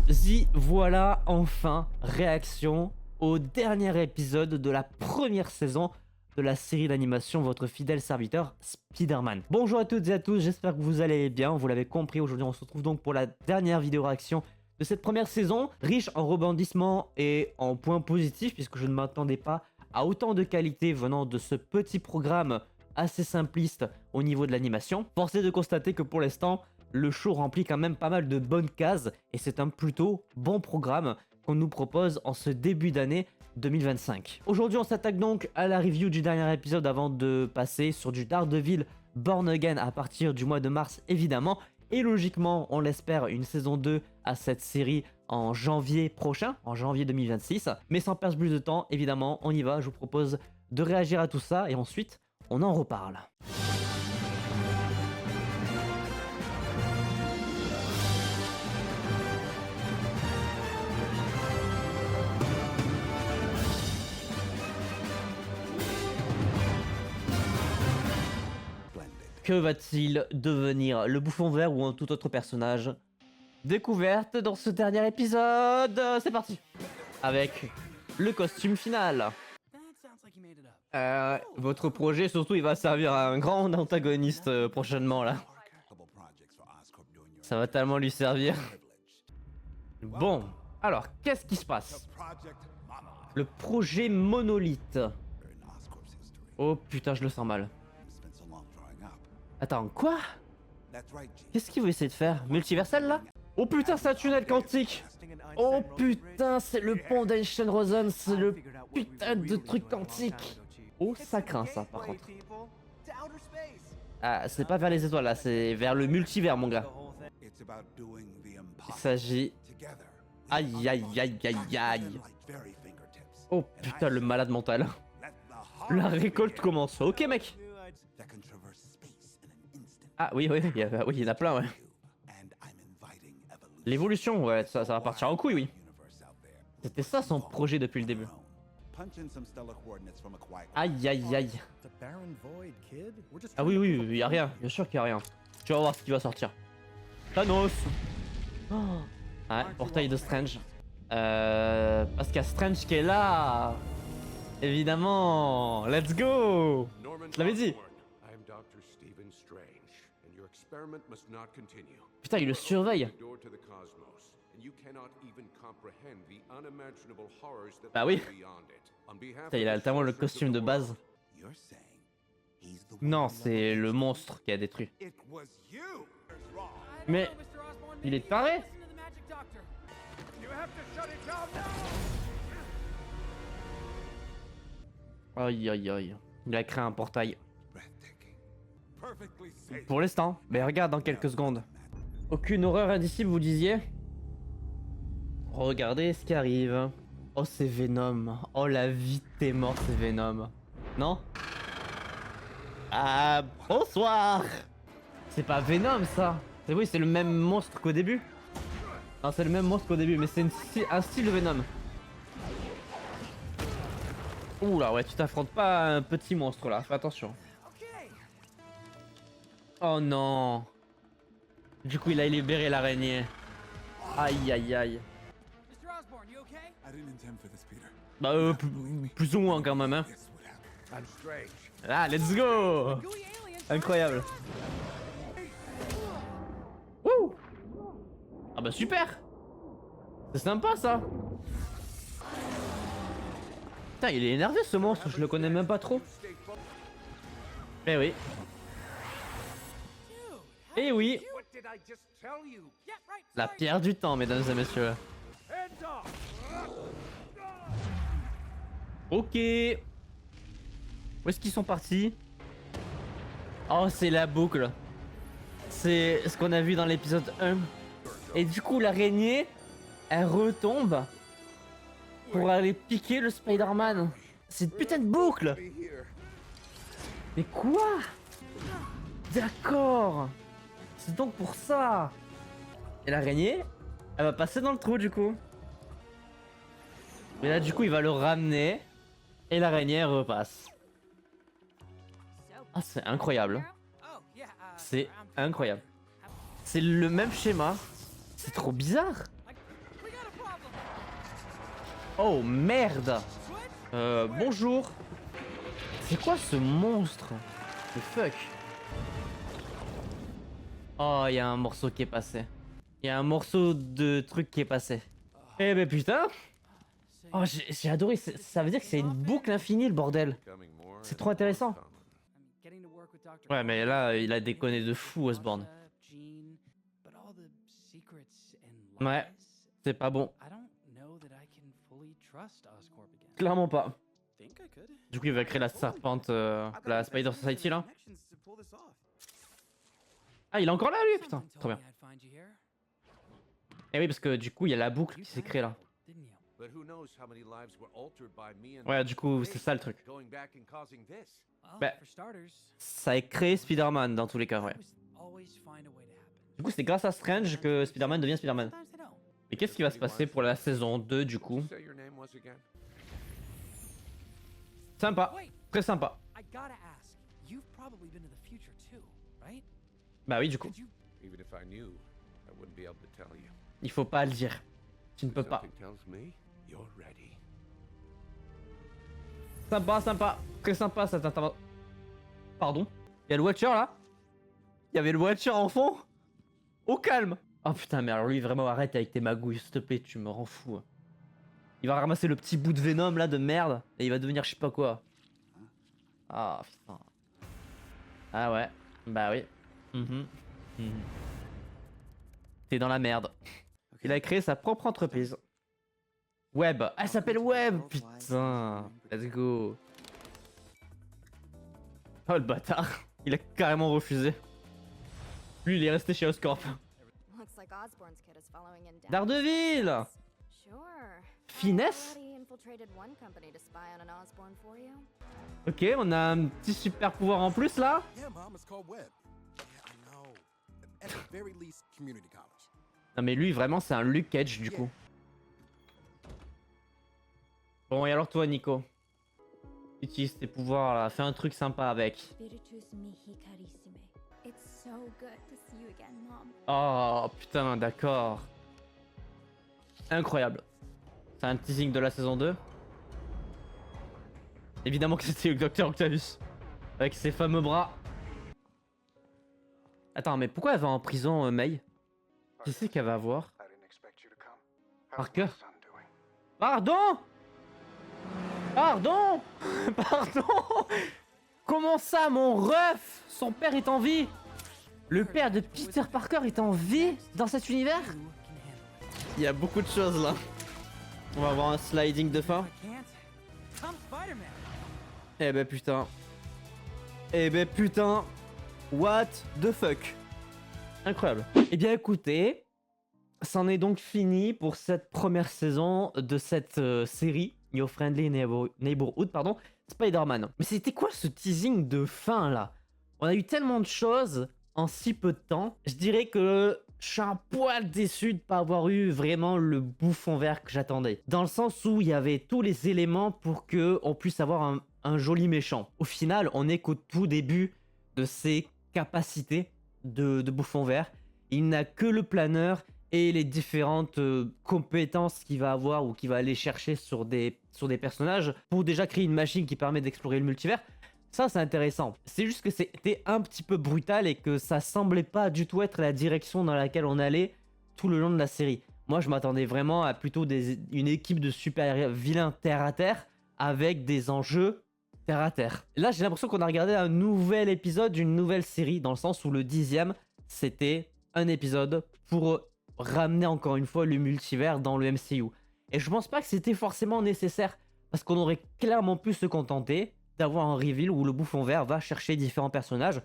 Y voilà enfin, réaction au dernier épisode de la première saison de la série d'animation Votre fidèle serviteur Spider-Man. Bonjour à toutes et à tous, j'espère que vous allez bien, vous l'avez compris, aujourd'hui on se retrouve donc pour la dernière vidéo réaction de cette première saison, riche en rebondissements et en points positifs puisque je ne m'attendais pas à autant de qualité venant de ce petit programme assez simpliste au niveau de l'animation. Force est de constater que pour l'instant, le show remplit quand même pas mal de bonnes cases et c'est un plutôt bon programme qu'on nous propose en ce début d'année 2025. Aujourd'hui, on s'attaque donc à la review du dernier épisode avant de passer sur du Daredevil Born Again à partir du mois de mars évidemment. Et logiquement, on l'espère, une saison 2 à cette série en janvier prochain, en janvier 2026. Mais sans perdre plus de temps, évidemment, on y va. Je vous propose de réagir à tout ça et ensuite, on en reparle. Que va-t-il devenir, le bouffon vert ou un tout autre personnage? Découverte dans ce dernier épisode. C'est parti. Avec le costume final. Votre projet, surtout, il va servir à un grand antagoniste prochainement, là. Ça va tellement lui servir. Bon, alors, qu'est-ce qui se passe? Le projet Monolithe. Oh putain, je le sens mal. Attends, quoi? Qu'est-ce qu'il veut essayer de faire? Multiversel, là? Oh putain, c'est un tunnel quantique! Oh putain, c'est le pont d'Einstein-Rosen, c'est le putain de truc quantique! Oh, ça craint, ça, par contre. Ah, c'est pas vers les étoiles, là, c'est vers le multivers, mon gars. Il s'agit... Aïe, aïe, aïe, aïe, aïe. Oh putain, le malade mental. La récolte commence. Ok, mec. Ah oui, oui, oui, il y en a plein, ouais. L'évolution, ouais, ça va partir en couille, oui. C'était ça son projet depuis le début. Aïe, aïe, aïe. Ah oui, oui, il y a rien, bien sûr qu'il y a rien. Tu vas voir ce qui va sortir. Thanos. Oh. Ouais, portail de Strange. Parce qu'il y a Strange qui est là. Évidemment, let's go. Je l'avais dit. Putain, il le surveille. Bah oui. Putain, il a tellement le costume de base. Non, c'est le monstre qui a détruit. Mais il est taré. Aïe aïe aïe. Il a créé un portail. Pour l'instant. Mais regarde dans quelques secondes. Aucune horreur indicible, vous disiez? Regardez ce qui arrive. Oh, c'est Venom. Oh, la vie t'es mort, c'est Venom. Non? Ah, bonsoir. C'est pas Venom, ça. C'est oui, c'est le même monstre qu'au début. Non, c'est le même monstre qu'au début, mais c'est un style de Venom. Ouh là, ouais, tu t'affrontes pas à un petit monstre là, fais attention. Oh non. Du coup, il a libéré l'araignée. Aïe aïe aïe. Bah plus ou moins quand même hein. Ah, let's go. Incroyable. Wouh. Ah bah super. C'est sympa ça. Putain, il est énervé ce monstre, je le connais même pas trop. Eh oui. Eh oui. La pierre du temps, mesdames et messieurs. Ok. Où est-ce qu'ils sont partis? Oh, c'est la boucle. C'est ce qu'on a vu dans l'épisode 1. Et du coup, l'araignée, elle retombe pour aller piquer le Spider-Man. C'est une putain de boucle. Mais quoi? D'accord. C'est donc pour ça. Et l'araignée, elle va passer dans le trou du coup. Mais là du coup il va le ramener. Et l'araignée repasse. Ah, c'est incroyable. C'est incroyable. C'est le même schéma. C'est trop bizarre. Oh merde. Bonjour. C'est quoi ce monstre? The fuck? Oh, il y a un morceau qui est passé. Il y a un morceau de truc qui est passé. Eh ben putain. Oh, j'ai adoré. Ça veut dire que c'est une boucle infinie, le bordel. C'est trop intéressant. Ouais, mais là, il a déconné de fou, Osborn. Ouais, c'est pas bon. Clairement pas. Du coup, il va créer la serpente, la Spider Society, là. Ah, il est encore là, lui, putain. Trop bien. Eh oui, parce que du coup, il y a la boucle qui s'est créée, là. Ouais, du coup, c'est ça, le truc. Bah, ça a créé Spider-Man, dans tous les cas, ouais. Du coup, c'est grâce à Strange que Spider-Man devient Spider-Man. Et qu'est-ce qui va se passer pour la saison 2, du coup? Sympa, très sympa. Bah oui, du coup. Il faut pas le dire. Tu ne peux pas. Sympa, sympa. Très sympa cette intervention. Pardon? Il y a le Watcher là? Il y avait le Watcher en fond? Au calme! Oh putain, mais alors lui, vraiment, arrête avec tes magouilles, s'il te plaît, tu me rends fou. Il va ramasser le petit bout de Venom là de merde et il va devenir je sais pas quoi. Ah putain. Ah ouais, bah oui. T'es dans la merde. Il a créé sa propre entreprise. Web. Ah, elle s'appelle Web. Putain. Let's go. Oh le bâtard. Il a carrément refusé. Lui, il est resté chez Oscorp. Daredevil. Finesse. Ok, on a un petit super pouvoir en plus là. Non mais lui vraiment c'est un Luke Cage du coup. Bon et alors toi Nico? Utilise tes pouvoirs là, fais un truc sympa avec. Oh putain d'accord. Incroyable. C'est un teasing de la saison 2. Évidemment que c'était le Docteur Octavius. Avec ses fameux bras. Attends mais pourquoi elle va en prison May? Qui c'est qu'elle va avoir? Parker? Pardon? Pardon? Pardon? Comment ça mon ref? Son père est en vie? Le père de Peter Parker est en vie dans cet univers? Il y a beaucoup de choses là. On va avoir un sliding de fin. Eh ben putain. Eh ben putain. What the fuck? Incroyable. Eh bien écoutez, c'en est donc fini pour cette première saison de cette série Your Friendly Neighborhood, pardon, Spider-Man. Mais c'était quoi ce teasing de fin là? On a eu tellement de choses en si peu de temps. Je dirais que je suis un poil déçu de pas avoir eu vraiment le bouffon vert que j'attendais. Dans le sens où il y avait tous les éléments pour que on puisse avoir un joli méchant. Au final, on est qu'au tout début de ses capacités de bouffon vert. Il n'a que le planeur et les différentes compétences qu'il va avoir ou qu'il va aller chercher sur des personnages pour déjà créer une machine qui permet d'explorer le multivers. Ça, c'est intéressant. C'est juste que c'était un petit peu brutal et que ça semblait pas du tout être la direction dans laquelle on allait tout le long de la série. Moi, je m'attendais vraiment à plutôt une équipe de super vilains terre à terre avec des enjeux terre à terre. Là, j'ai l'impression qu'on a regardé un nouvel épisode d'une nouvelle série, dans le sens où le 10e, c'était un épisode pour ramener encore une fois le multivers dans le MCU. Et je pense pas que c'était forcément nécessaire, parce qu'on aurait clairement pu se contenter d'avoir un reveal où le bouffon vert va chercher différents personnages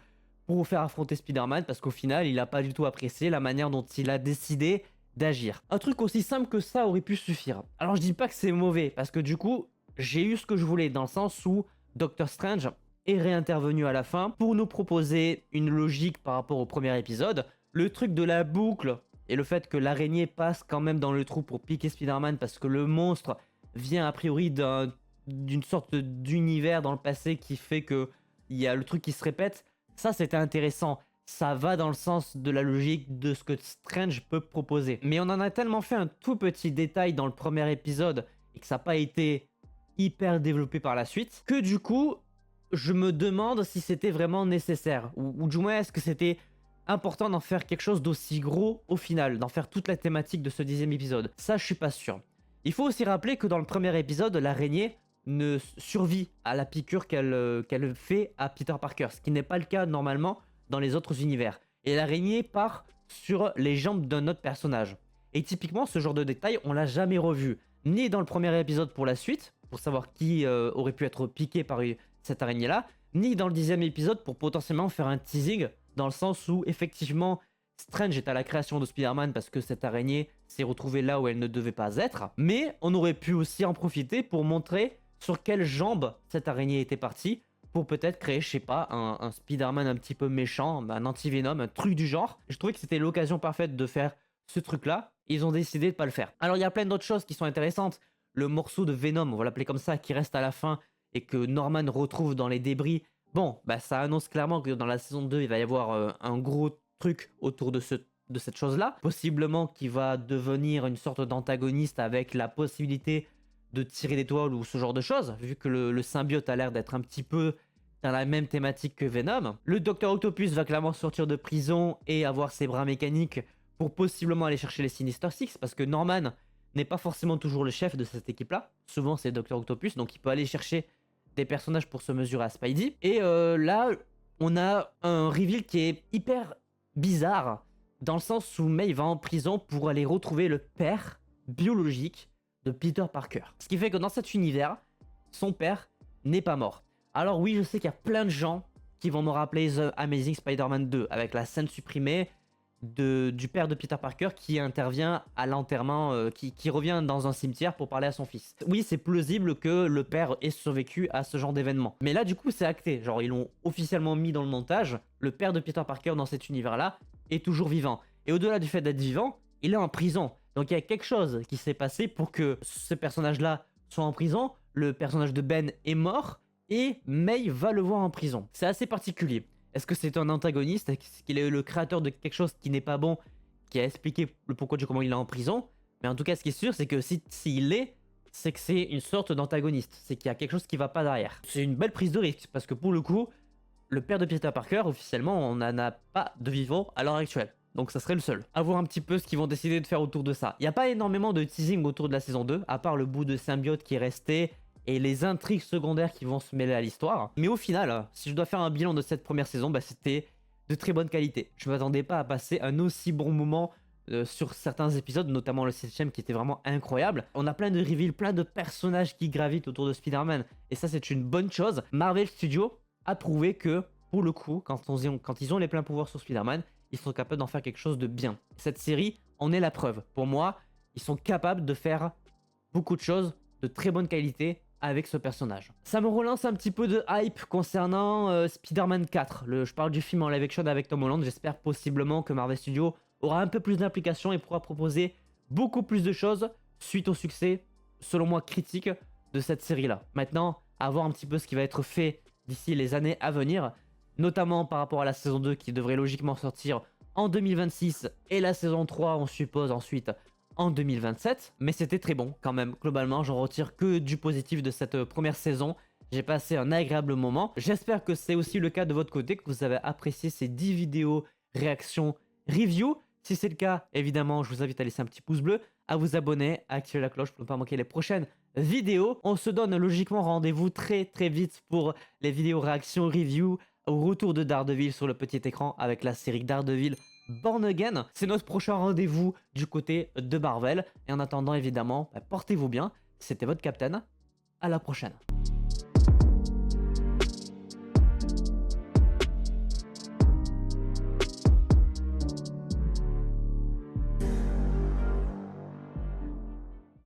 pour vous faire affronter Spider-Man, parce qu'au final, il a pas du tout apprécié la manière dont il a décidé d'agir. Un truc aussi simple que ça aurait pu suffire. Alors je dis pas que c'est mauvais, parce que du coup, j'ai eu ce que je voulais, dans le sens où Doctor Strange est réintervenu à la fin pour nous proposer une logique par rapport au premier épisode. Le truc de la boucle et le fait que l'araignée passe quand même dans le trou pour piquer Spider-Man parce que le monstre vient a priori d'une sorte d'univers dans le passé qui fait que il y a le truc qui se répète. Ça, c'était intéressant. Ça va dans le sens de la logique de ce que Strange peut proposer. Mais on en a tellement fait un tout petit détail dans le premier épisode et que ça n'a pas été hyper développé par la suite, que du coup, je me demande si c'était vraiment nécessaire. Ou du moins, est-ce que c'était important d'en faire quelque chose d'aussi gros au final, d'en faire toute la thématique de ce 10e épisode. Ça, je suis pas sûr. Il faut aussi rappeler que dans le premier épisode, l'araignée ne survit à la piqûre qu'elle fait à Peter Parker, ce qui n'est pas le cas normalement dans les autres univers. Et l'araignée part sur les jambes d'un autre personnage. Et typiquement, ce genre de détail, on l'a jamais revu. Ni dans le premier épisode pour la suite, pour savoir qui aurait pu être piqué par cette araignée-là, ni dans le 10e épisode pour potentiellement faire un teasing, dans le sens où effectivement Strange est à la création de Spider-Man parce que cette araignée s'est retrouvée là où elle ne devait pas être, mais on aurait pu aussi en profiter pour montrer sur quelles jambes cette araignée était partie, pour peut-être créer, je sais pas, un Spider-Man un petit peu méchant, un anti-Venom, un truc du genre. Je trouvais que c'était l'occasion parfaite de faire ce truc-là, ils ont décidé de pas le faire. Alors il y a plein d'autres choses qui sont intéressantes, le morceau de Venom, on va l'appeler comme ça, qui reste à la fin et que Norman retrouve dans les débris. Bon, bah ça annonce clairement que dans la saison 2, il va y avoir un gros truc autour de cette chose-là. Possiblement qu'il va devenir une sorte d'antagoniste avec la possibilité de tirer des toiles ou ce genre de choses, vu que le symbiote a l'air d'être un petit peu dans la même thématique que Venom. Le Dr Octopus va clairement sortir de prison et avoir ses bras mécaniques pour possiblement aller chercher les Sinister Six, parce que Norman n'est pas forcément toujours le chef de cette équipe-là. Souvent, c'est Dr Octopus, donc il peut aller chercher des personnages pour se mesurer à Spidey. Et là, on a un reveal qui est hyper bizarre, dans le sens où May va en prison pour aller retrouver le père biologique de Peter Parker. Ce qui fait que dans cet univers, son père n'est pas mort. Alors oui, je sais qu'il y a plein de gens qui vont me rappeler The Amazing Spider-Man 2, avec la scène supprimée du père de Peter Parker qui intervient à l'enterrement, qui revient dans un cimetière pour parler à son fils. Oui, c'est plausible que le père ait survécu à ce genre d'événement. Mais là, du coup, c'est acté. Genre, ils l'ont officiellement mis dans le montage. Le père de Peter Parker dans cet univers-là est toujours vivant. Et au-delà du fait d'être vivant, il est en prison. Donc il y a quelque chose qui s'est passé pour que ce personnage-là soit en prison. Le personnage de Ben est mort et May va le voir en prison. C'est assez particulier. Est-ce que c'est un antagoniste? Est-ce qu'il est le créateur de quelque chose qui n'est pas bon, qui a expliqué le pourquoi du comment il est en prison? Mais en tout cas, ce qui est sûr, c'est que s'il l'est, c'est que c'est une sorte d'antagoniste. C'est qu'il y a quelque chose qui va pas derrière. C'est une belle prise de risque, parce que pour le coup, le père de Peter Parker, officiellement, on n'en a pas de vivant à l'heure actuelle. Donc ça serait le seul. À voir un petit peu ce qu'ils vont décider de faire autour de ça. Il n'y a pas énormément de teasing autour de la saison 2, à part le bout de symbiote qui est resté et les intrigues secondaires qui vont se mêler à l'histoire. Mais au final, si je dois faire un bilan de cette première saison, bah, c'était de très bonne qualité. Je ne m'attendais pas à passer un aussi bon moment sur certains épisodes, notamment le 7ème qui était vraiment incroyable. On a plein de reveals, plein de personnages qui gravitent autour de Spider-Man, et ça c'est une bonne chose. Marvel Studios a prouvé que, pour le coup, quand ils ont les pleins pouvoirs sur Spider-Man, ils sont capables d'en faire quelque chose de bien. Cette série en est la preuve. Pour moi, ils sont capables de faire beaucoup de choses de très bonne qualité avec ce personnage. Ça me relance un petit peu de hype concernant Spider-Man 4. Je parle du film en live action avec Tom Holland. J'espère possiblement que Marvel Studios aura un peu plus d'implication et pourra proposer beaucoup plus de choses suite au succès, selon moi, critique de cette série-là. Maintenant, à voir un petit peu ce qui va être fait d'ici les années à venir, notamment par rapport à la saison 2 qui devrait logiquement sortir en 2026 et la saison 3, on suppose, ensuite en 2027, mais c'était très bon quand même. Globalement, j'en retire que du positif de cette première saison. J'ai passé un agréable moment. J'espère que c'est aussi le cas de votre côté, que vous avez apprécié ces 10 vidéos réactions review. Si c'est le cas, évidemment, je vous invite à laisser un petit pouce bleu, à vous abonner, à activer la cloche pour ne pas manquer les prochaines vidéos. On se donne logiquement rendez-vous très vite pour les vidéos réactions review au retour de Daredevil sur le petit écran avec la série Daredevil Born Again. C'est notre prochain rendez-vous du côté de Marvel. Et en attendant, évidemment, portez-vous bien. C'était votre Captain. À la prochaine.